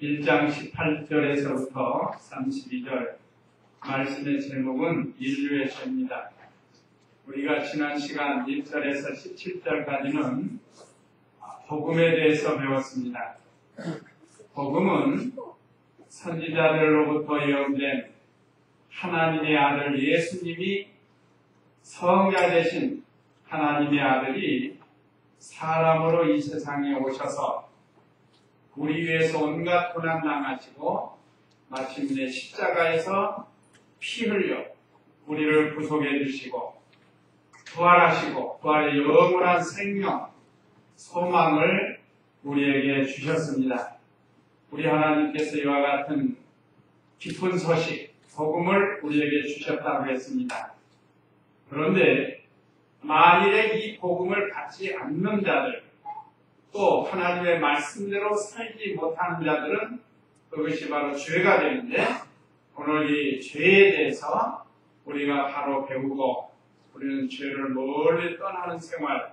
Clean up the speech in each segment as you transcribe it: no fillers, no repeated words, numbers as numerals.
1장 18절에서부터 32절 말씀의 제목은 인류의 죄입니다. 우리가 지난 시간 1절에서 17절까지는 복음에 대해서 배웠습니다. 복음은 선지자들로부터 예언된 하나님의 아들 예수님이 성자 되신 하나님의 아들이 사람으로 이 세상에 오셔서 우리 위해서 온갖 고난 당하시고 마침내 십자가에서 피 흘려 우리를 구속해 주시고 부활하시고 부활의 영원한 생명, 소망을 우리에게 주셨습니다. 우리 하나님께서 이와 같은 기쁜 소식, 복음을 우리에게 주셨다고 했습니다. 그런데 만일에 이 복음을 받지 않는 자들, 또 하나님의 말씀대로 살지 못하는 자들은 그것이 바로 죄가 되는데, 오늘 이 죄에 대해서 우리가 바로 배우고 우리는 죄를 멀리 떠나는 생활,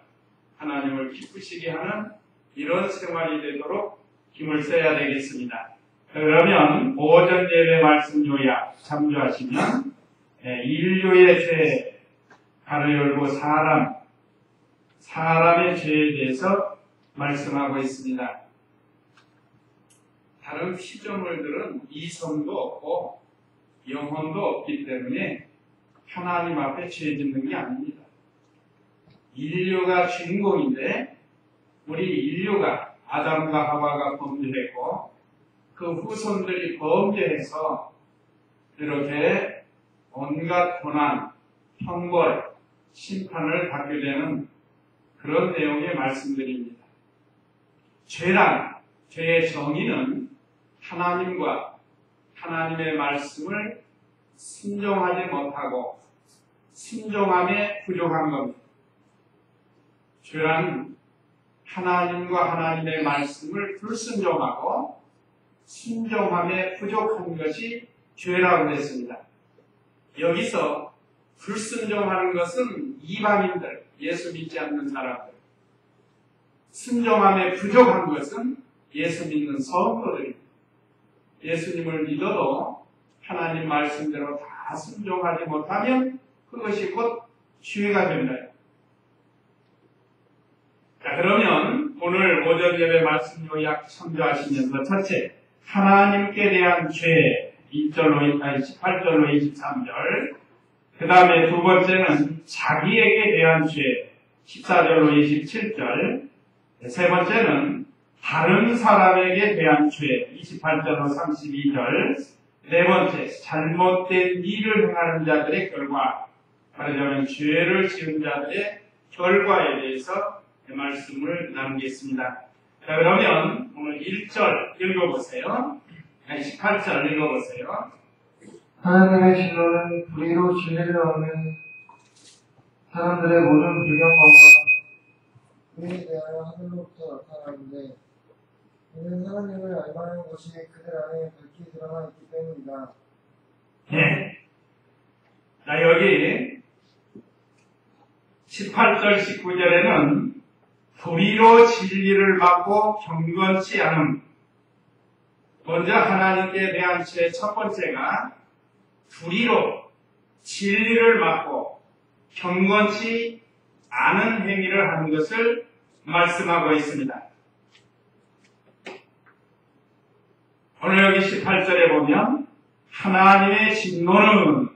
하나님을 기쁘시게 하는 이런 생활이 되도록 힘을 써야 되겠습니다. 그러면 오전 예배 말씀 요약 참조하시면 인류의 죄 가로 열고 사람의 죄에 대해서 말씀하고 있습니다. 다른 피조물들은 이성도 없고 영혼도 없기 때문에 하나님 앞에 죄 짓는 게 아닙니다. 인류가 주인공인데, 우리 인류가 아담과 하와가 범죄했고 그 후손들이 범죄해서 이렇게 온갖 고난, 형벌, 심판을 받게 되는 그런 내용의 말씀들입니다. 죄의 정의는 하나님과 하나님의 말씀을 순종하지 못하고 순종함에 부족한 겁니다. 죄란 하나님과 하나님의 말씀을 불순종하고 순종함에 부족한 것이 죄라고 했습니다. 여기서 불순종하는 것은 이방인들, 예수 믿지 않는 사람들, 순종함에 부족한 것은 예수 믿는 성도들입니다. 예수님을 믿어도 하나님 말씀대로 다 순종하지 못하면 그것이 곧 죄가 된다. 자, 그러면 오늘 오전 예배 말씀 요약 참조하시면서 첫째, 하나님께 대한 죄 18절로 23절, 그 다음에 두 번째는 자기에게 대한 죄 14절로 27절, 세 번째는 다른 사람에게 대한 죄 28절로 32절, 네 번째 잘못된 일을 행하는 자들의 결과, 말하자면 죄를 지은 자들의 결과에 대해서 말씀을 나누겠습니다. 자, 그러면 오늘 1절 읽어보세요. 18절 읽어보세요. 하나님의 진노는 불의로 진리를 얻는 사람들의 모든 불경과와 그에 대하여 하늘로부터 나타나는데, 이는 하나님을 알만한 것이 그들 안에 밝히 드러나 있기 때문이다. 네. 자, 여기 18절 19절에는 불의로 진리를 받고 경건치 않음. 먼저 하나님께 대한 죄 첫 번째가 불의로 진리를 받고 경건치 않은 행위를 하는 것을 말씀하고 있습니다. 오늘 여기 18절에 보면 하나님의 진노는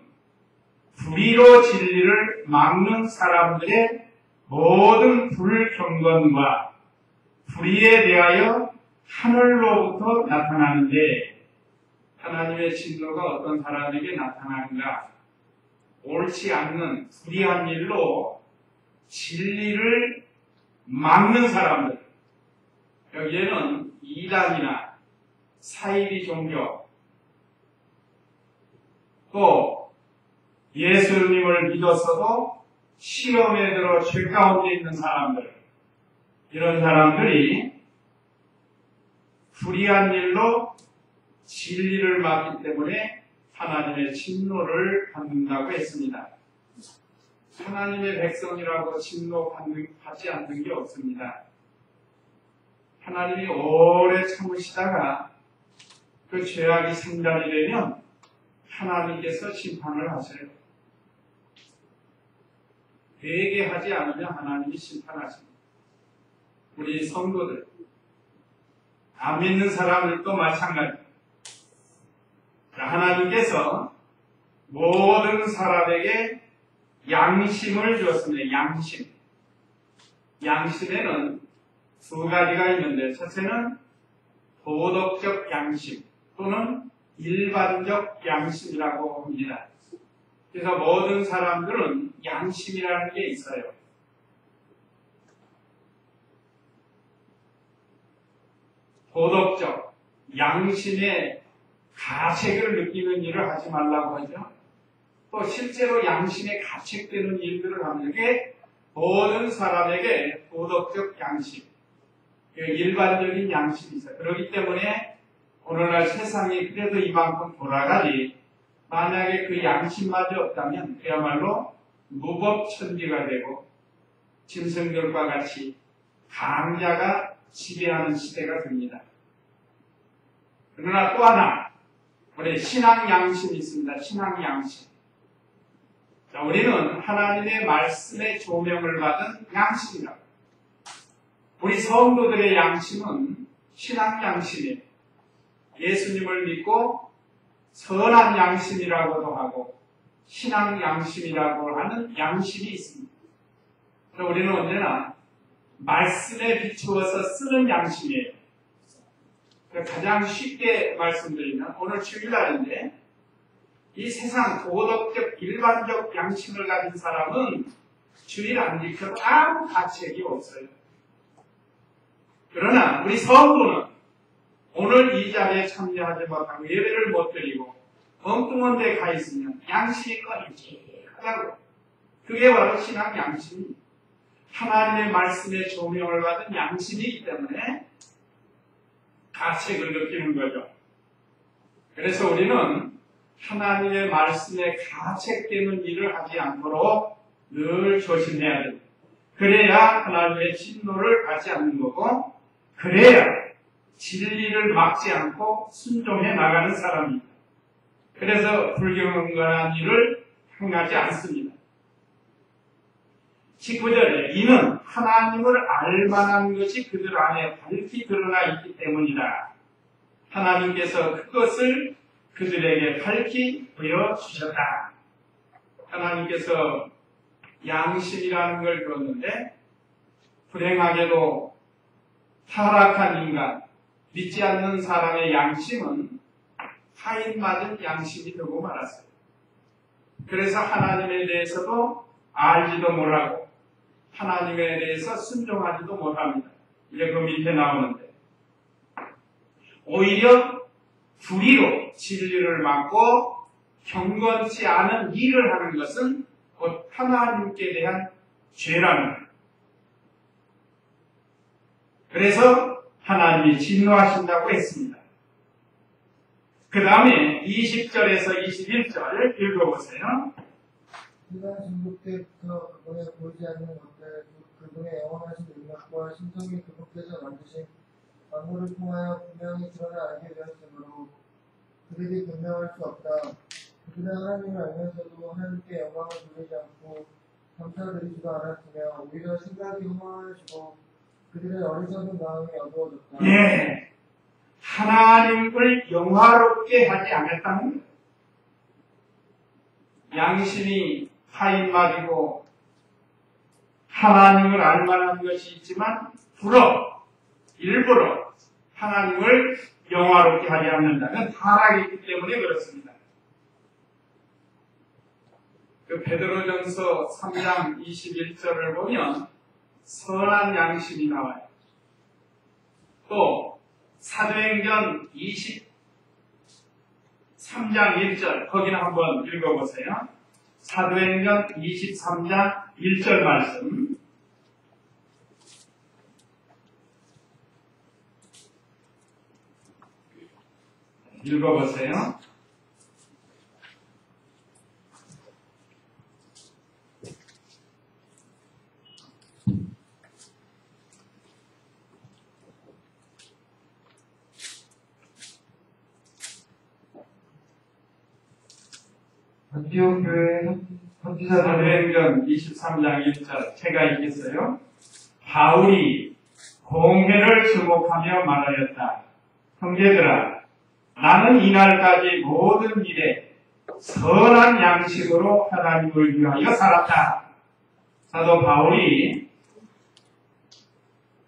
불의로 진리를 막는 사람들의 모든 불경건과 불의에 대하여 하늘로부터 나타나는데, 하나님의 진노가 어떤 사람에게 나타나는가? 옳지 않는 불의한 일로 진리를 막는 사람들, 여기에는 이단이나 사이비 종교, 또 예수님을 믿었어도 시험에 들어 죄 가운데 있는 사람들, 이런 사람들이 불의한 일로 진리를 막기 때문에 하나님의 진노를 받는다고 했습니다. 하나님의 백성이라고 진노받지 않는 게 없습니다. 하나님이 오래 참으시다가 그 죄악이 성장이 되면 하나님께서 심판을 하세요. 회개하지 않으면 하나님이 심판하십니다. 우리 성도들, 안 믿는 사람들도 마찬가지입니다. 하나님께서 모든 사람에게 양심을 주었습니다. 양심. 양심에는 두 가지가 있는데, 첫째는 도덕적 양심 또는 일반적 양심이라고 합니다. 그래서 모든 사람들은 양심이라는 게 있어요. 도덕적 양심의 가책을 느끼는 일을 하지 말라고 하죠. 또 실제로 양심에 가책되는 일들을 하는 게 모든 사람에게 도덕적 양심, 일반적인 양심이 있어요. 그렇기 때문에 오늘날 세상이 그래도 이만큼 돌아가지, 만약에 그 양심마저 없다면 그야말로 무법천지가 되고 짐승들과 같이 강자가 지배하는 시대가 됩니다. 그러나 또 하나, 우리 신앙 양심이 있습니다. 신앙 양심. 자, 우리는 하나님의 말씀의 조명을 받은 양심이다. 우리 성도들의 양심은 신앙 양심이에요. 예수님을 믿고 선한 양심이라고도 하고 신앙 양심이라고 하는 양심이 있습니다. 그래서 우리는 언제나 말씀에 비추어서 쓰는 양심이에요. 가장 쉽게 말씀드리면 오늘 주일날인데 이 세상 도덕적 일반적 양심을 가진 사람은 주일 안 지켜도 아무 가책이 없어요. 그러나 우리 성도는 오늘 이 자리에 참여하지 못하고 예배를 못 드리고 엉뚱한 데 가 있으면 양심이 꺼리지하다고. 그게 바로 신앙 양심입니다. 하나님의 말씀에 조명을 받은 양심이기 때문에 가책을 느끼는 거죠. 그래서 우리는 하나님의 말씀에 가책되는 일을 하지 않도록 늘 조심해야 됩니다. 그래야 하나님의 진노를 받지 않는 거고, 그래야 진리를 막지 않고 순종해 나가는 사람입니다. 그래서 불경건한 일을 행하지 않습니다. 19절에 이는 하나님을 알만한 것이 그들 안에 밝히 드러나 있기 때문이다. 하나님께서 그것을 그들에게 밝히 보여주셨다. 하나님께서 양심이라는 걸 줬는데 불행하게도 타락한 인간, 믿지 않는 사람의 양심은 하인 맞은 양심이 되고 말았어요. 그래서 하나님에 대해서도 알지도 못하고 하나님에 대해서 순종하지도 못합니다. 이제 그 밑에 나오는데 오히려 불의로 진리를 막고 경건치 않은 일을 하는 것은 곧 하나님께 대한 죄라는 거예요. 그래서 하나님이 진노하신다고 했습니다. 그 다음에 20절에서 21절 읽어보세요. 그가 중국 때부터 그분의 보이지 않는 것들, 그분의 영원하신 능력과 신성이 그분께서 만드신 만물을 통하여 분명히 드러나 알게 되었으므로 그들이 변명할 수 없다. 그들은 하나님을 알면서도 하나님께 영광을 돌리지 않고 감사드리지도 않았으며 오히려 생각이 허망해지고 그들의 어리석은 마음이 어두워졌다. 예, 하나님을 영화롭게 하지 않았다는 거예요. 양심이 하인맞이고 하나님을 알만한 것이 있지만 일부러 하나님을 영화롭게 하지 않는다는 타락이 있기 때문에 그렇습니다. 그 베드로전서 3장 21절을 보면 선한 양심이 나와요. 또 사도행전 23장 1절 거기는 한번 읽어보세요. 사도행전 23장 1절 말씀 읽어보세요. 안티옥 교회 선지자들 사도행전 23장 1절 제가 읽겠어요. 바울이 공회를 주목하며 말하였다. 형제들아, 나는 이날까지 모든 일에 선한 양심으로 하나님을 위하여 살았다. 사도 바울이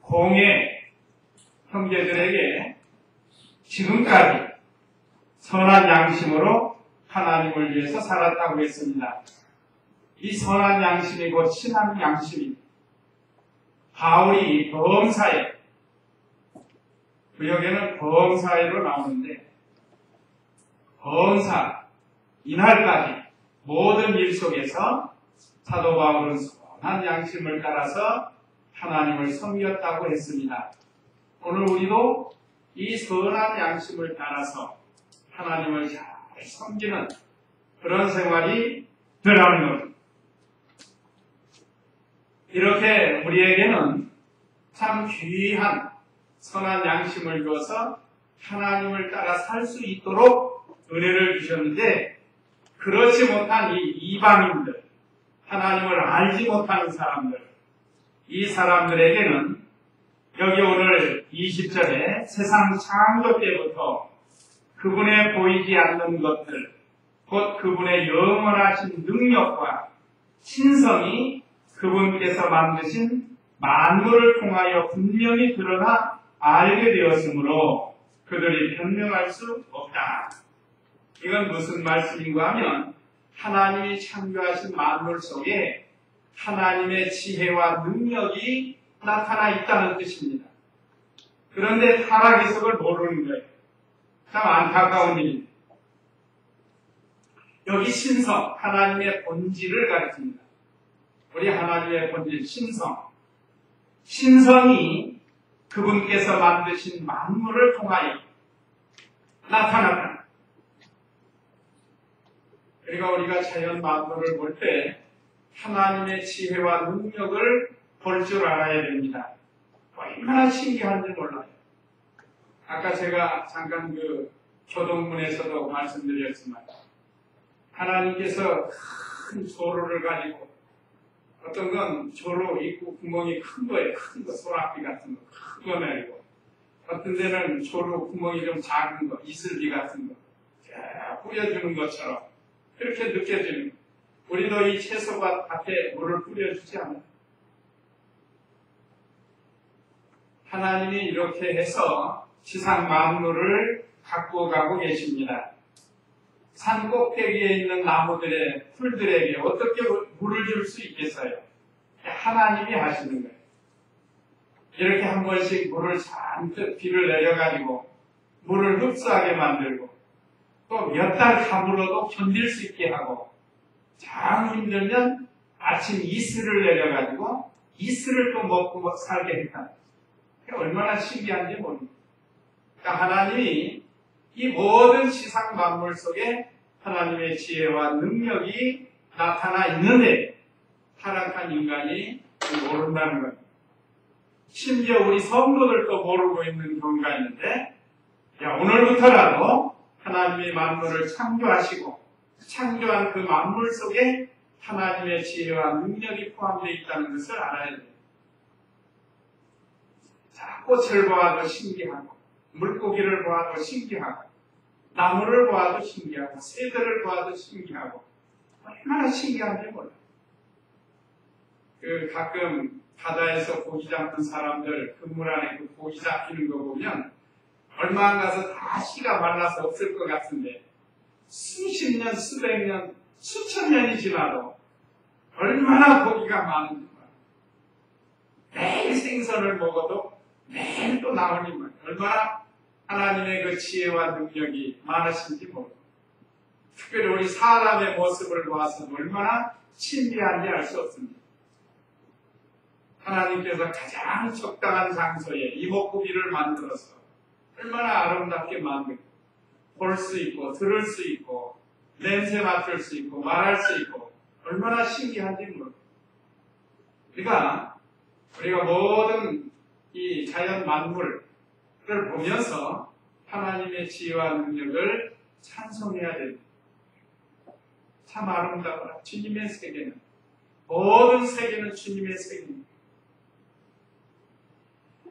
공회 형제들에게 지금까지 선한 양심으로 하나님을 위해서 살았다고 했습니다. 이 선한 양심이 곧 신앙 양심입니다. 바울이 범사에, 구역에는 범사에로 나오는데, 범사, 이날까지 모든 일 속에서 사도 바울은 선한 양심을 따라서 하나님을 섬겼다고 했습니다. 오늘 우리도 이 선한 양심을 따라서 하나님을 잘 섬기는 그런 생활이 되라는 것. 이렇게 우리에게는 참 귀한 선한 양심을 주어서 하나님을 따라 살 수 있도록 은혜를 주셨는데, 그렇지 못한 이 이방인들, 하나님을 알지 못하는 사람들, 이 사람들에게는 여기 오늘 20절에 세상 창조 때부터 그분의 보이지 않는 것들, 곧 그분의 영원하신 능력과 신성이 그분께서 만드신 만물을 통하여 분명히 드러나 알게 되었으므로 그들이 변명할 수 없다. 이건 무슨 말씀인가 하면 하나님이 창조하신 만물 속에 하나님의 지혜와 능력이 나타나 있다는 뜻입니다. 그런데 타락의 속을 모르는 거예요. 참 안타까운 일입니다. 여기 신성, 하나님의 본질을 가르칩니다. 우리 하나님의 본질, 신성. 신성이 그분께서 만드신 만물을 통하여 나타났다. 그러니까 우리가 자연 만물을 볼 때 하나님의 지혜와 능력을 볼 줄 알아야 됩니다. 얼마나 신기한지 몰라요. 아까 제가 잠깐 그 교동문에서도 말씀드렸지만 하나님께서 큰 조로를 가지고, 어떤 건 조로 입구 구멍이 큰 거예요. 큰 거, 소라비 같은 거, 큰 거 내리고, 어떤 데는 조로 구멍이 좀 작은 거, 이슬비 같은 거 뿌려주는 것처럼 그렇게 느껴지는 거예요. 우리도 이 채소밭에 물을 뿌려주지 않아요. 하나님이 이렇게 해서 지상 만물을 갖고 가고 계십니다. 산 꼭대기에 있는 나무들의 풀들에게 어떻게 물을 줄 수 있겠어요? 하나님이 하시는 거예요. 이렇게 한 번씩 물을 잔뜩 비를 내려가지고 물을 흡수하게 만들고, 또 몇 달 가물어도 견딜 수 있게 하고, 참 힘들면 아침 이슬을 내려가지고 이슬을 또 먹고 살게 했다. 얼마나 신기한지 모릅니다. 그러니까 하나님이 이 모든 지상 만물 속에 하나님의 지혜와 능력이 나타나 있는데 타락한 인간이 모른다는 겁니다. 심지어 우리 성도들도 모르고 있는 경우가 있는데, 오늘부터라도 하나님의 만물을 창조하시고 창조한 그 만물 속에 하나님의 지혜와 능력이 포함되어 있다는 것을 알아야 돼요. 자, 꽃을 보아도 신기하고, 물고기를 보아도 신기하고, 나무를 보아도 신기하고, 새들을 보아도 신기하고, 얼마나 신기한지 몰라요. 가끔 바다에서 고기 잡는 사람들 그물 안에 그 고기 잡히는 거 보면 얼마 안 가서 다 씨가 말라서 없을 것 같은데, 수십 년, 수백 년, 수천 년이 지나도 얼마나 고기가 많은지 말이에요. 매일 생선을 먹어도 매일 또 나오니 말이에요. 얼마나 하나님의 그 지혜와 능력이 많으신지 모르고, 특별히 우리 사람의 모습을 보아서 얼마나 신비한지 알 수 없습니다. 하나님께서 가장 적당한 장소에 이목구비를 만들어서 얼마나 아름답게 만들고, 볼 수 있고, 들을 수 있고, 냄새 맡을 수 있고, 말할 수 있고, 얼마나 신기한지 모르고. 그러니까 우리가 모든 이 자연 만물을 보면서 하나님의 지혜와 능력을 찬송해야 됩니다. 참 아름다워라. 주님의 세계는, 모든 세계는 주님의 세계입니다.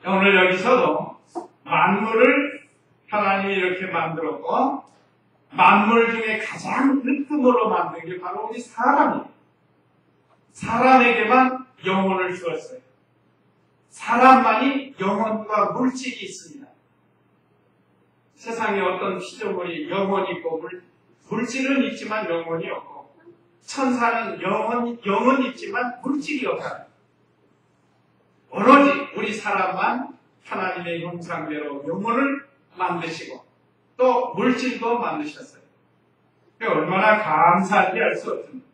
오늘 여기서도 만물을 하나님이 이렇게 만들었고, 만물 중에 가장 끄트머로 만든 게 바로 우리 사람이에요. 사람에게만 영혼을 주었어요. 사람만이 영혼과 물질이 있습니다. 세상에 어떤 피조물이 영혼이 있고 물질은 있지만 영혼이 없고, 천사는 영혼이 있지만 물질이 없다. 오로지 우리 사람만 하나님의 형상대로 영혼을 만드시고 또 물질도 만드셨어요. 얼마나 감사한지 알 수 없습니다.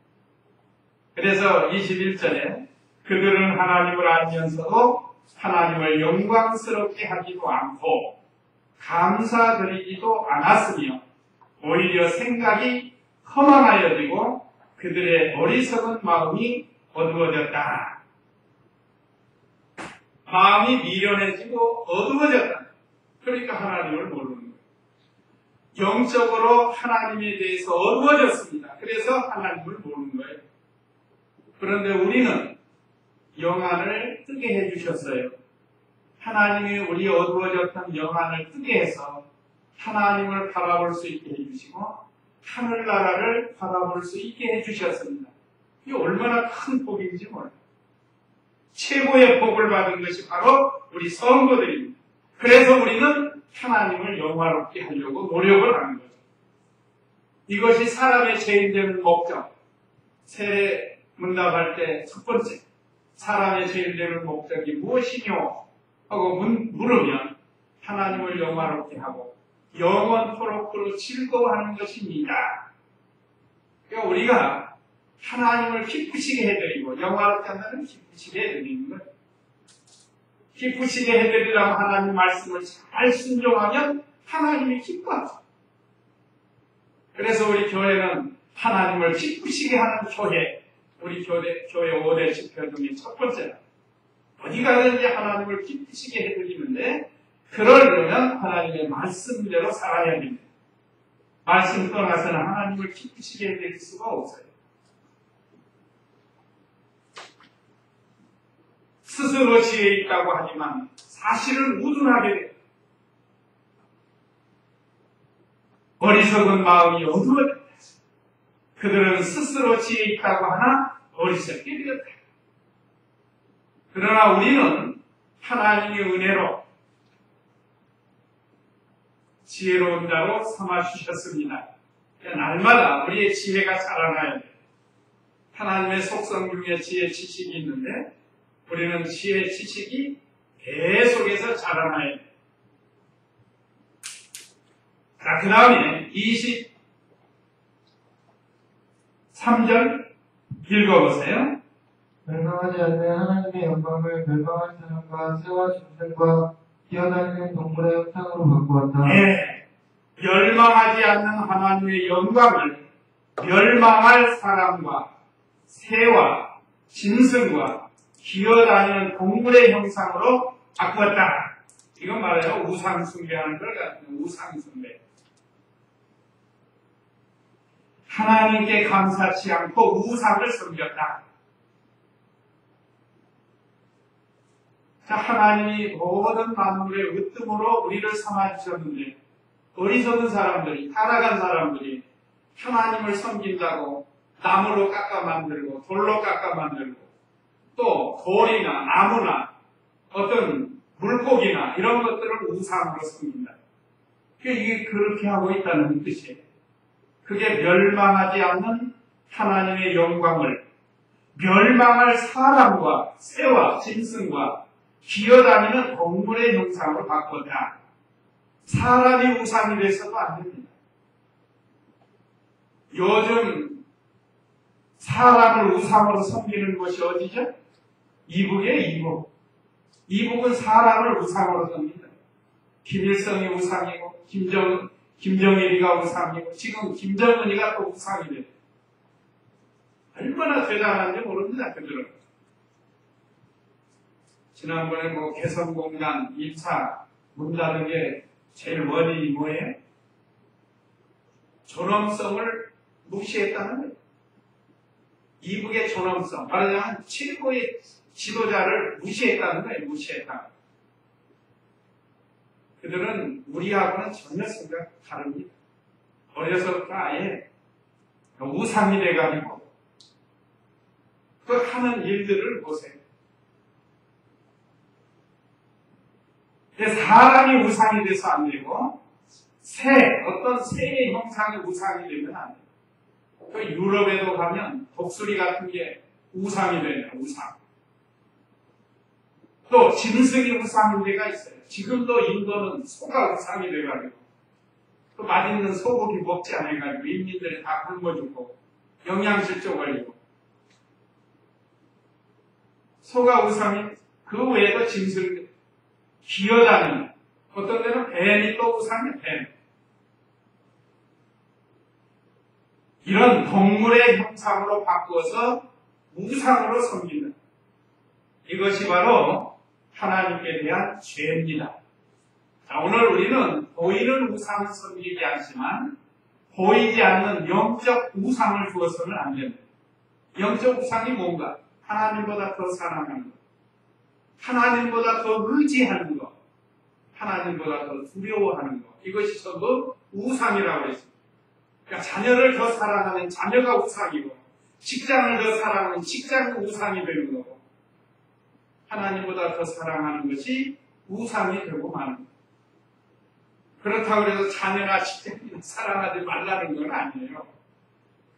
그래서 21절에 그들은 하나님을 알면서도 하나님을 영광스럽게 하지도 않고 감사드리지도 않았으며 오히려 생각이 허망하여지고 그들의 어리석은 마음이 어두워졌다. 마음이 미련해지고 어두워졌다. 그러니까 하나님을 모르는 거예요. 영적으로 하나님에 대해서 어두워졌습니다. 그래서 하나님을 모르는 거예요. 그런데 우리는 영안을 뜨게 해주셨어요. 하나님이 우리 어두워졌던 영안을 뜨게 해서 하나님을 바라볼 수 있게 해주시고 하늘나라를 바라볼 수 있게 해주셨습니다. 이게 얼마나 큰 복인지 몰라요. 최고의 복을 받은 것이 바로 우리 성도들입니다. 그래서 우리는 하나님을 영화롭게 하려고 노력을 하는 거죠. 이것이 사람의 죄인되는 목적. 세례 문답할 때 첫 번째, 사람의 죄인되는 목적이 무엇이뇨? 하고 물으면 하나님을 영화롭게 하고 영원토록 즐거워하는 것입니다. 그러니까 우리가 하나님을 기쁘시게 해드리고 영화롭게 한다는 기쁘시게 해드리는 거예요. 기쁘시게 해드리라고 하나님 말씀을 잘 순종하면 하나님이 기뻐하죠. 그래서 우리 교회는 하나님을 기쁘시게 하는 교회, 우리 교회 5대 지표 중에 첫 번째는 어디 가든지 하나님을 기쁘시게 해드리는데 그러려면 하나님의 말씀대로 살아야 됩니다. 말씀 떠나서는 하나님을 기쁘시게 해드릴 수가 없어요. 스스로 지혜 있다고 하지만 사실은 우둔하게 돼요. 어리석은 마음이 어두워졌다. 그들은 스스로 지혜 있다고 하나 어리석게 되었다. 그러나 우리는 하나님의 은혜로 지혜로운 자로 삼아주셨습니다. 날마다 우리의 지혜가 자라나야 돼요. 하나님의 속성 중에 지혜 지식이 있는데 우리는 지혜 지식이 계속해서 자라나야 돼요. 자, 그 다음에 23절 읽어보세요. 멸망하지 않는 하나님의 영광을 멸망한 사람과 새와 짐승과 기어다니는 동물의 형상으로 바꾸었다. 네, 멸망하지 않는 하나님의 영광을 멸망할 사람과 새와 짐승과 기어다니는 동물의 형상으로 바꾸었다. 이건 말해요. 우상숭배하는 걸 같은 우상숭배. 하나님께 감사치 않고 우상을 섬겼다. 자, 하나님이 모든 만물의 으뜸으로 우리를 삼아주셨는데 어리석은 사람들이, 타락한 사람들이 하나님을 섬긴다고 나무로 깎아 만들고 돌로 깎아 만들고 또 돌이나 나무나 어떤 물고기나 이런 것들을 우상으로 섬긴다. 이게 그렇게 하고 있다는 뜻이에요. 그게 멸망하지 않는 하나님의 영광을 멸망할 사람과 새와 짐승과 기어다니는 동물의 형상으로 바꿨다. 사람이 우상이 돼서도 안 됩니다. 요즘 사람을 우상으로 섬기는 곳이 어디죠? 이북이에요, 이북. 이북은 사람을 우상으로 섬깁니다. 김일성이 우상이고, 김정일이가 우상이고, 지금 김정은이가 또 우상이 돼요. 얼마나 대단한지 모릅니다, 그들은. 지난번에 개성공단 2차 문 닫은 게 제일 원인이 뭐예요? 존엄성을 무시했다는 거예요. 이북의 존엄성, 말하자면 최고의 지도자를 무시했다는 거예요. 무시했다. 그들은 우리하고는 전혀 생각 다릅니다. 어려서부터 아예 우상이 돼가지고 그 하는 일들을 보세요. 사람이 우상이 돼서 안 되고 어떤 새의 형상의 우상이 되면 안 돼요. 그 유럽에도 가면 독수리 같은 게 우상이 되네요. 우상. 또 짐승이 우상인 데가 있어요. 지금도 인도는 소가 우상이 돼가지고 또 맛있는 소고기 먹지 않아가지고 인민들이 다 굶어 죽고 영양실조 걸리고 소가 우상이 그 외에도 짐승 기어다니는 어떤 데는 뱀이 또 우상이에요. 뱀. 이런 동물의 형상으로 바꾸어서 우상으로 섬기는 이것이 바로 하나님께 대한 죄입니다. 자, 오늘 우리는 보이는 우상을 섬기지 않지만 보이지 않는 영적 우상을 두어서는 안 됩니다. 영적 우상이 뭔가? 하나님보다 더 사랑하는 것, 하나님보다 더 의지하는 것, 하나님보다 더 두려워하는 것, 이것이 전부 우상이라고 했습니다. 그러니까 자녀를 더 사랑하는 자녀가 우상이고 직장을 더 사랑하는 직장이 우상이 되는 거고 하나님보다 더 사랑하는 것이 우상이 되고 마는 거예요. 그렇다고 해서 자녀나 직장이나 사랑하지 말라는 건 아니에요.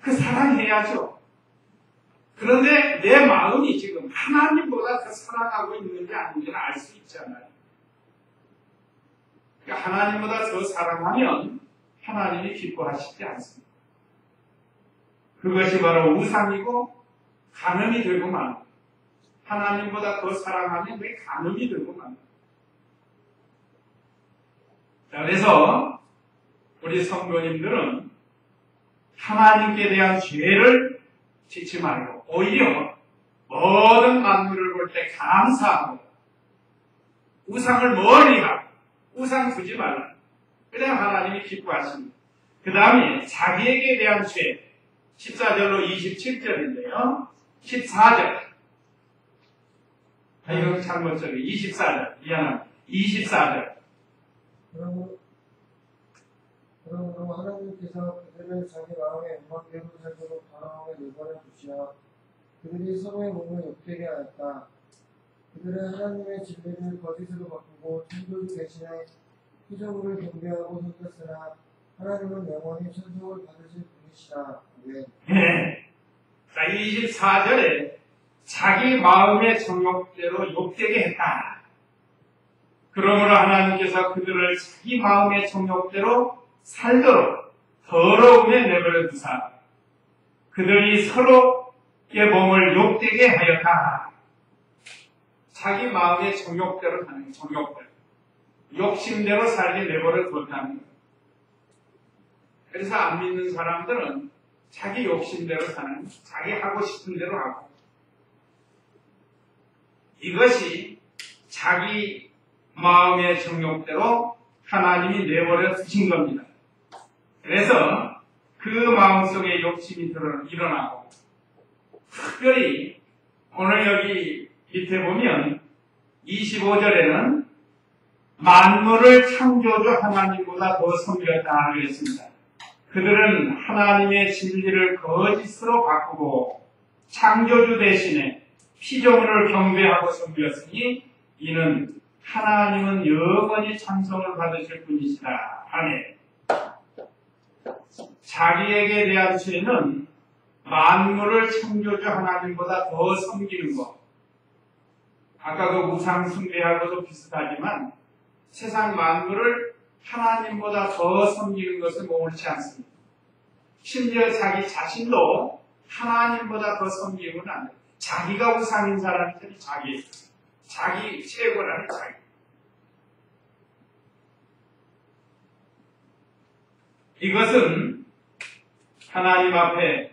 그 사랑해야죠. 그런데 내 마음이 지금 하나님보다 더 사랑하고 있는지 아닌지는 알 수 있잖아요. 그러니까 하나님보다 더 사랑하면 하나님이 기뻐하시지 않습니다. 그것이 바로 우상이고 간음이 되고 만 하나님보다 더 사랑하면 왜 간음이 되고 만 자, 그래서 우리 성도님들은 하나님께 대한 죄를 짓지 말고 오히려 모든 만물을 볼 때 감사하고 우상을 멀리하고 우상 두지 말라. 그래야 하나님이 기뻐하십니다. 그 다음에 자기에게 대한 죄 14절로 27절인데요. 14절 이건 잘못절이 24절 미안합니다. 24절 그러므로 하나님께서 그들을 자기 마음의 영광대로 살도록 바라오에 내버려 두시어 그들이 서로의 몸을 욕되게 하였다. 그들은 하나님의 진리를 거짓으로 바꾸고 창조주 대신에 피조물을 경배하고 섬겼으나 하나님은 영원히 천속을 받으실 분이시다. 네. 자, 24절에 자기 마음의 정욕대로 욕되게 했다. 그러므로 하나님께서 그들을 자기 마음의 정욕대로 살도록 더러움에 내버려 두사 그들이 서로의 몸을 욕되게 하였다. 자기 마음의 정욕대로 사는 정욕대로 욕심대로 살게 내버려 뒀다는 거예요. 그래서 안 믿는 사람들은 자기 욕심대로 사는 자기 하고 싶은 대로 하고 이것이 자기 마음의 정욕대로 하나님이 내버려 두신 겁니다. 그래서 그 마음속에 욕심이 일어나고 특별히 오늘 여기 밑에 보면 25절에는 만물을 창조주 하나님보다 더 섬겼다 그랬습니다. 그들은 하나님의 진리를 거짓으로 바꾸고 창조주 대신에 피조물을 경배하고 섬겼으니 이는 하나님은 영원히 찬송을 받으실 분이시다. 아멘. 자기에게 대한 죄는 만물을 창조주 하나님보다 더 섬기는 것. 아까 그 우상 숭배하고도 비슷하지만 세상 만물을 하나님보다 더 섬기는 것은 옳지 않습니다. 심지어 자기 자신도 하나님보다 더 섬기면 안 돼요. 자기가 우상인 사람들이 자기 최고라는 자기. 이것은 하나님 앞에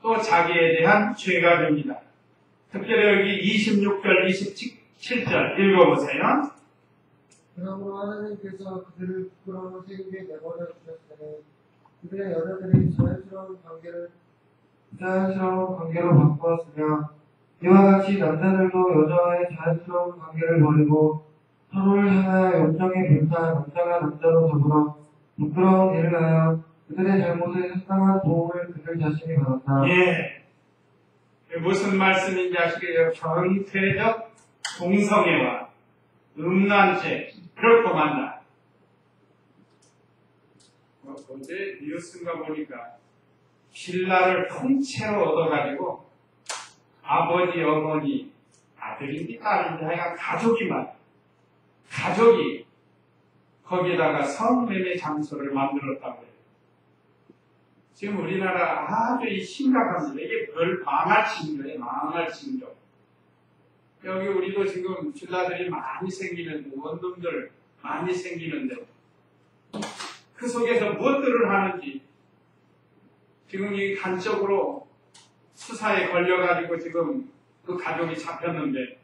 또 자기에 대한 죄가 됩니다. 특별히 여기 26절, 27절 읽어보세요. 그러므로 하나님께서 그들을 부끄러운 세계에 내버려 두셨으니 그들의 여자들이 자연스러운 관계를 자연스러운 관계로 바꾸었으며 이와 같이 남자들도 여자와의 자연스러운 관계를 버리고 서로를 향하여 욕정에 불타 남자가 남자로 더불어 부끄러운 일을 하여 그들의 잘못에 상당한 도움을 그들 자신이 받았다. 예. 무슨 말씀인지 아시겠어요? 경태적 동성애와 음란죄, 그럴 만나. 어제 뉴스인가 보니까 빌라를 통째로 얻어가지고 아버지, 어머니, 아들인지 딸인지 하여간 가족이 거기다가 성매매 장소를 만들었다고 해요. 지금 우리나라 아주 심각합니다. 이게 망할 징조예요. 여기 우리도 지금 빌라들이 많이 생기는데, 원룸들 많이 생기는데, 그 속에서 무엇들을 하는지, 지금 이 단적으로 수사에 걸려가지고 지금 그 가족이 잡혔는데,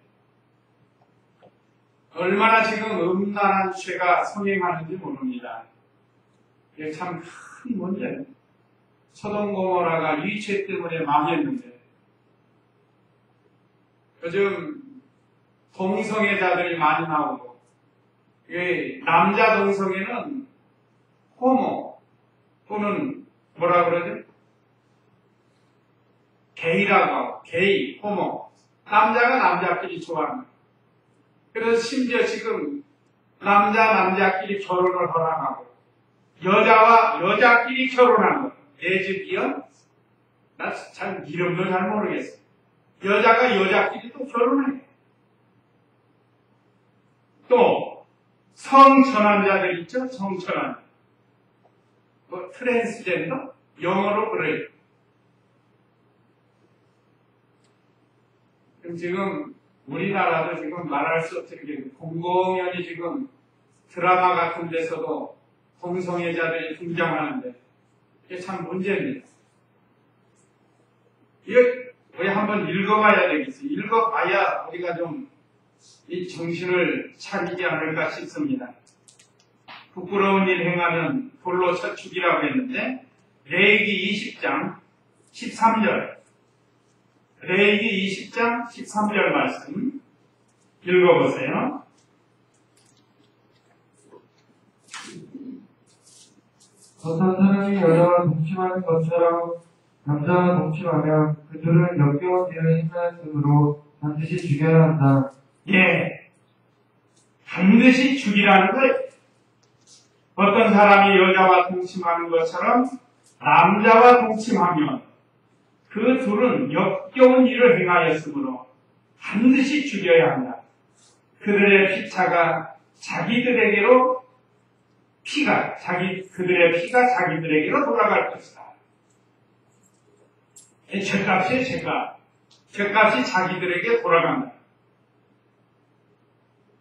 얼마나 지금 음란한 죄가 성행하는지 모릅니다. 이게 참 큰 문제예요. 소돔 고모라가 이 죄 때문에 망했는데, 요즘 동성애자들이 많이 나오고, 남자 동성애는 호모 또는 뭐라 그러죠? 게이라고 하고, 게이, 호모. 남자가 남자끼리 좋아하는 거예요. 그래서 심지어 지금 남자끼리 결혼을 허락하고, 여자와 여자끼리 결혼하는 거예요. 레즈비언? 나 잘 이름도 잘 모르겠어. 여자가 여자끼리 또 결혼해요. 또 성전환자들 있죠? 성전환. 뭐 트랜스젠더? 영어로 그래요. 그럼 지금 우리나라도 지금 말할 수 없게 공공연히 지금 드라마 같은 데서도 동성애자들이 등장하는데 이게 참 문제입니다. 이거 우리 한번 읽어봐야 되겠어요. 읽어봐야 우리가 좀 이 정신을 차리지 않을까 싶습니다. 부끄러운 일 행하면 돌로 쳐 죽이라고 했는데, 레위기 20장 13절, 레위기 20장 13절 말씀 읽어보세요. 어떤 사람이 여자와 동침하는 것처럼 남자와 동침하면 그들은 역겨운 일을 행하였으므로 반드시 죽여야 한다. 예, 반드시 죽이라는 거예요. 어떤 사람이 여자와 동침하는 것처럼 남자와 동침하면 그 둘은 역겨운 일을 행하였으므로 반드시 죽여야 한다. 그들의 피차가 자기들에게로 그들의 피가 자기들에게로 돌아갈 것이다. 죄값이 자기들에게 돌아간다.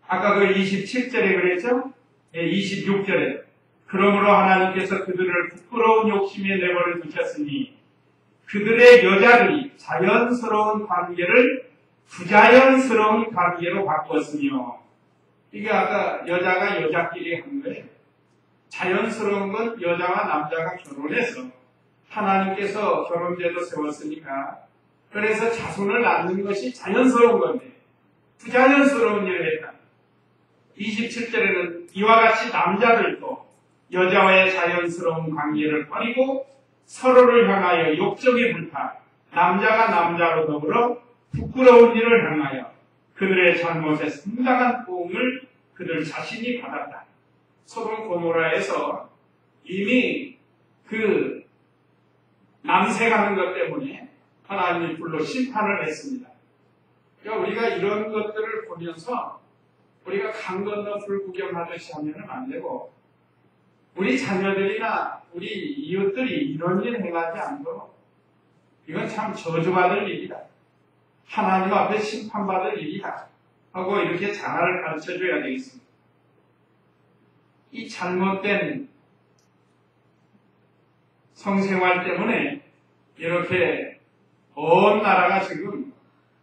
아까 그 27절에 그랬죠? 26절에. 그러므로 하나님께서 그들을 부끄러운 욕심에 내버려 두셨으니 그들의 여자들이 자연스러운 관계를 부자연스러운 관계로 바꿨으며, 이게 아까 여자가 여자끼리 한 거예요. 자연스러운 건 여자와 남자가 결혼해서 하나님께서 결혼제도 세웠으니까, 그래서 자손을 낳는 것이 자연스러운 건데 부자연스러운 일을 했다. 27절에는 이와 같이 남자들도 여자와의 자연스러운 관계를 버리고 서로를 향하여 욕정에 불타 남자가 남자로 더불어 부끄러운 일을 행하여 그들의 잘못에 상당한 도움을 그들 자신이 받았다. 소돔 고모라에서 이미 그 남색하는 것 때문에 하나님이 불로 심판을 했습니다. 그러니까 우리가 이런 것들을 보면서 우리가 강 건너 불 구경하듯이 하면 안 되고, 우리 자녀들이나 우리 이웃들이 이런 일 행하지 않도록, 이건 참 저주받을 일이다. 하나님 앞에 심판받을 일이다. 하고 이렇게 자아를 가르쳐줘야 되겠습니다. 이 잘못된 성생활 때문에 이렇게 온 나라가 지금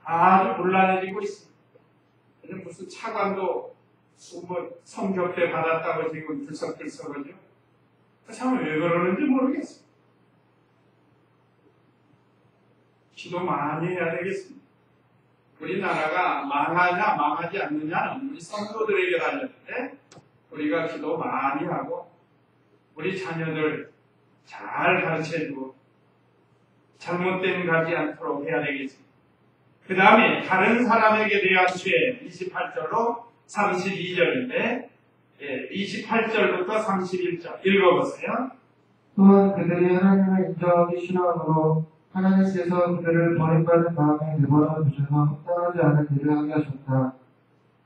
아주 곤란해지고 있습니다. 무슨 차관도 성접대 받았다고 지금 들썩들썩하죠. 참 왜 그러는지 모르겠어요. 기도 많이 해야 되겠습니다. 우리나라가 망하냐 망하지 않느냐는 우리 성도들에게 달렸는데 우리가 기도 많이 하고 우리 자녀들 잘 가르쳐주고 잘못된 가지 않도록 해야 되겠습니다. 그 다음에 다른 사람에게 대한 죄 28절로 32절인데 28절부터 31절 읽어보세요. 또한 그들이 하나님을 인정하기 싫어하므로 하나님께서 그들을 버림받은 마음에 내버려 두셔서 합당하지 않은 일을 하게 하셨다.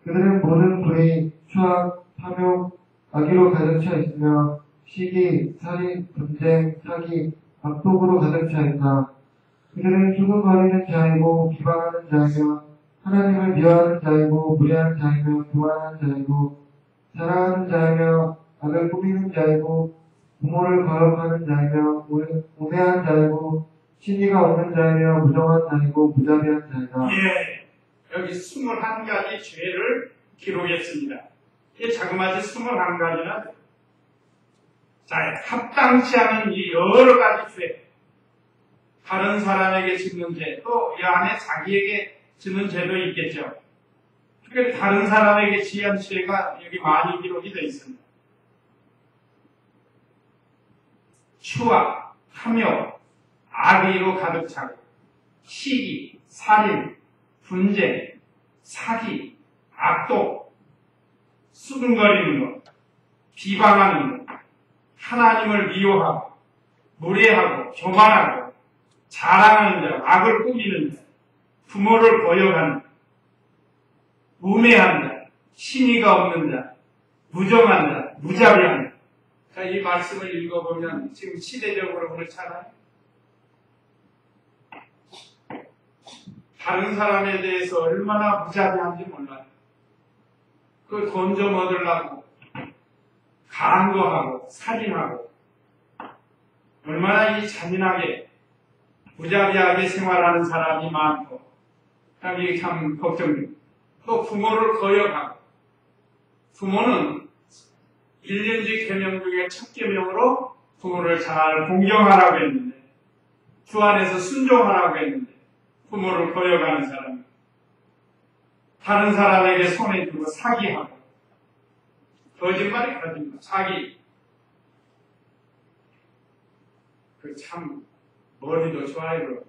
그들은 모든 불의, 추악, 탐욕, 악의로 가득 차 있으며 시기, 살인, 분쟁, 사기, 악독으로 가득 차 있다. 그들은 수군거리는 자이고 비방하는 자이며 하나님을 미워하는 자이고 무례한 자이며 교만한 자이고 자랑하는 자이며 악을 꾸미는 자이고 부모를 거역하는 자이며 우매한 자이고 신의가 없는 자이며 무정한 자이고 무자비한 자이다. 예, 여기 21가지 죄를 기록했습니다. 이게 자그마치 21가지나 자, 합당치 않은 이 여러 가지 죄 다른 사람에게 짓는 죄, 또 이 안에 자기에게 짓는 죄도 있겠죠. 그러니까 다른 사람에게 지은 죄가 여기 많이 기록이 되어 있습니다. 추악, 탐욕, 악의로 가득 차고 시기, 살인, 분쟁, 사기, 악독, 수근거리는 것, 비방하는 것, 하나님을 미워하고 무례하고 교만하고 자랑하는 자, 악을 꾸미는 자, 부모를 거역하는 자, 우매한 자, 신의가 없는 자, 무정한 자, 무자비한 자. 자, 이 말씀을 읽어보면 지금 시대적으로 그렇잖아요. 다른 사람에 대해서 얼마나 무자비한지 몰라요. 그 돈 좀 얻으려고 간거하고 살인하고 얼마나 이 잔인하게 무자비하게 생활하는 사람이 많고 참 이게 참 걱정입니다. 또 부모를 거역하고 부모는 1년지 계명 중에 첫 계명으로 부모를 잘 공경하라고 했는데 주 안에서 순종하라고 했는데 부모를 거역하는 사람 다른 사람에게 손해주고 사기하고 거짓말이 가집니다. 사기 그 참 머리도 좋아요.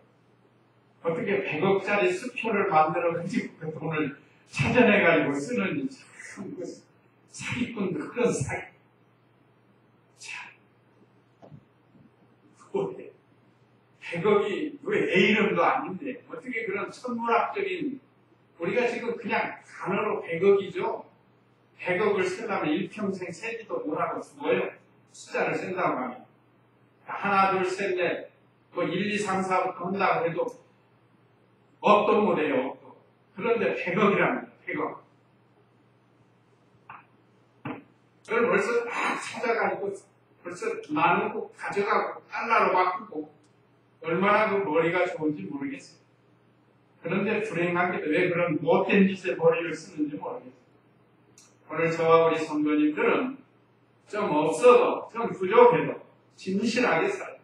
어떻게 100억짜리 수표를 만들어가지고 그 돈을 찾아내가지고 쓰는지 참 사기꾼도 그런 사기. 참 100억이 왜 내 이름도 아닌데 어떻게 그런 천문학적인 우리가 지금 그냥 단어로 100억이죠. 100억을 쓰려면 일평생 세지도 못하고 죽어요. 숫자를 쓴다고 하면 하나 둘 셋 넷 뭐 1, 2, 3, 4부터 한다고 해도 업도 못해요. 업도. 그런데 100억이랍니다. 100억. 그걸 벌써 다 찾아가지고 벌써 나누고 가져가고 달러로 바꾸고 얼마나 그 머리가 좋은지 모르겠어요. 그런데 불행하게도 왜 그런 못된 짓에 머리를 쓰는지 모르겠어요. 오늘 저와 우리 성도님들은 좀 없어도 좀 부족해도 진실하게 살아요.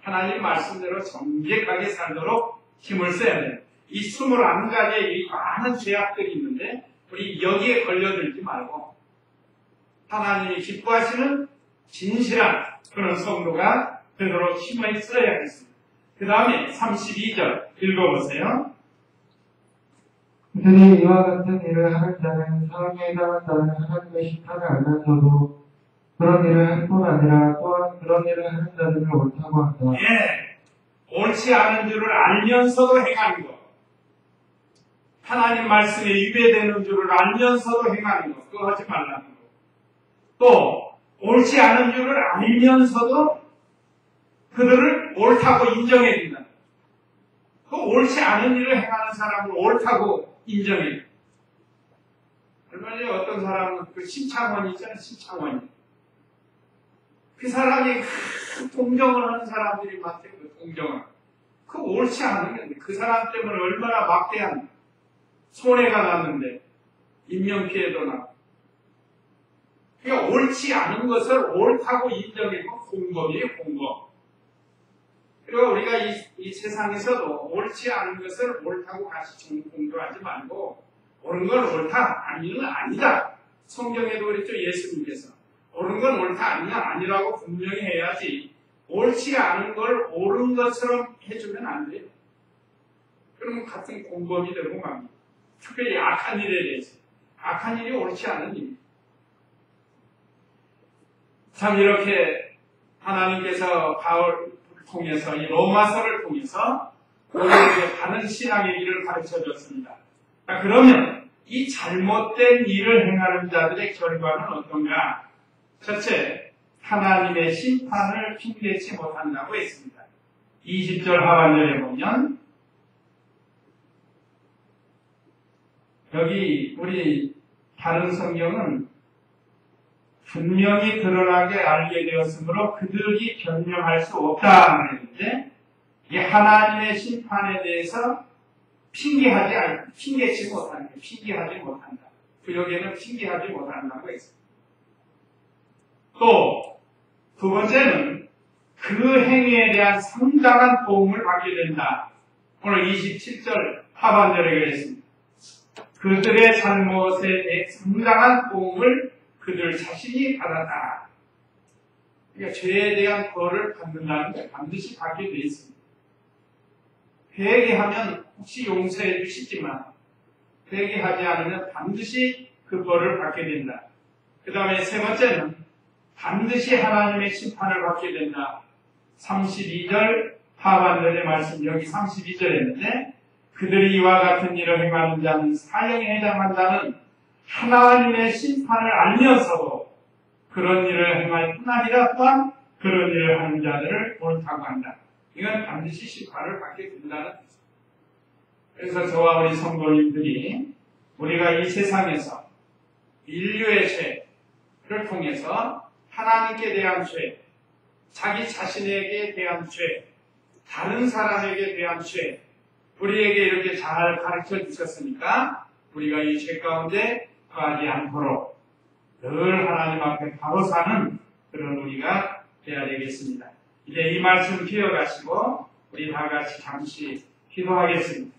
하나님 말씀대로 정직하게 살도록 힘을 써야 돼요. 이 21가지의 이 많은 죄악들이 있는데 우리 여기에 걸려들지 말고 하나님이 기뻐하시는 진실한 그런 성도가 되도록 힘을 써야겠습니다. 그 다음에 32절 읽어보세요. 그들이 이와 같은 일을 하는 자는 사형에 해당한다는 하나님의 심판을 알면서도 그런 일을 할 뿐 아니라 또한 그런 일을 하는 자들을 옳다고 한다. 예, 옳지 않은 줄을 알면서도 행하는 것. 하나님 말씀에 위배되는 줄을 알면서도 행하는 것. 그거 하지 말라는 것. 또 옳지 않은 줄을 알면서도 그들을 옳다고 인정해 준다. 그 옳지 않은 일을 행하는 사람을 옳다고 인정해. 얼마 전에 어떤 사람은 그 신창원 있잖아요. 신창원이. 그 사람이 동정을 하는 사람들이 많대요. 그 동정을. 그 옳지 않은 건데 그 사람 때문에 얼마나 막대한 손해가 났는데 인명피해도 나고. 그러니까 옳지 않은 것을 옳다고 인정해서 공범이에요. 공범. 그리고 우리가 이 세상에서도 옳지 않은 것을 옳다고 같이 공조하지 말고 옳은 건 옳다, 아니는 아니다. 성경에도 그랬죠. 예수님께서 옳은 건 옳다, 아니냐, 아니라고 분명히 해야지 옳지 않은 걸 옳은 것처럼 해주면 안 돼요. 그러면 같은 공범이 되고 맙니다. 특별히 악한 일에 대해서. 악한 일이 옳지 않은 일. 참 이렇게 하나님께서 바울을 통해서 이 로마서를 통해서 우리에게 바른 신앙의 길을 가르쳐줬습니다. 그러면 이 잘못된 일을 행하는 자들의 결과는 어떤가? 첫째, 하나님의 심판을 핑계치 못한다고 했습니다. 20절 하반절에 보면 여기 우리 다른 성경은 분명히 드러나게 알게 되었으므로 그들이 변명할 수 없다 그랬는데 이 하나님의 심판에 대해서 핑계치 못한다. 핑계하지 못한다. 구역에는 핑계하지 못한다고 했습니다. 또 두 번째는 그 행위에 대한 상당한 도움을 받게 된다. 오늘 27절 하반절에 그랬습니다. 그들의 잘못에 대해 상당한 도움을 그들 자신이 받았다. 그러니까 죄에 대한 벌을 받는다는 게 반드시 받게 되어 있습니다. 회개하면 혹시 용서해 주시지만 회개하지 않으면 반드시 그 벌을 받게 된다. 그 다음에 세 번째는 반드시 하나님의 심판을 받게 된다. 32절 하반절의 말씀 여기 32절이었는데 그들이 이와 같은 일을 행하는 자는 사형에 해당한다는 하나님의 심판을 알면서도 그런 일을 행할 뿐 아니라 또한 그런 일을 하는 자들을 옳다고 한다. 이건 반드시 심판을 받게 된다는 뜻입니다. 그래서 저와 우리 성도님들이 우리가 이 세상에서 인류의 죄를 통해서 하나님께 대한 죄, 자기 자신에게 대한 죄, 다른 사람에게 대한 죄, 우리에게 이렇게 잘 가르쳐 주셨으니까 우리가 이 죄 가운데 거하지 않도록 늘 하나님 앞에 바로 사는 그런 우리가 되어야 되겠습니다. 이제 이 말씀 기억하시고 우리 다 같이 잠시 기도하겠습니다.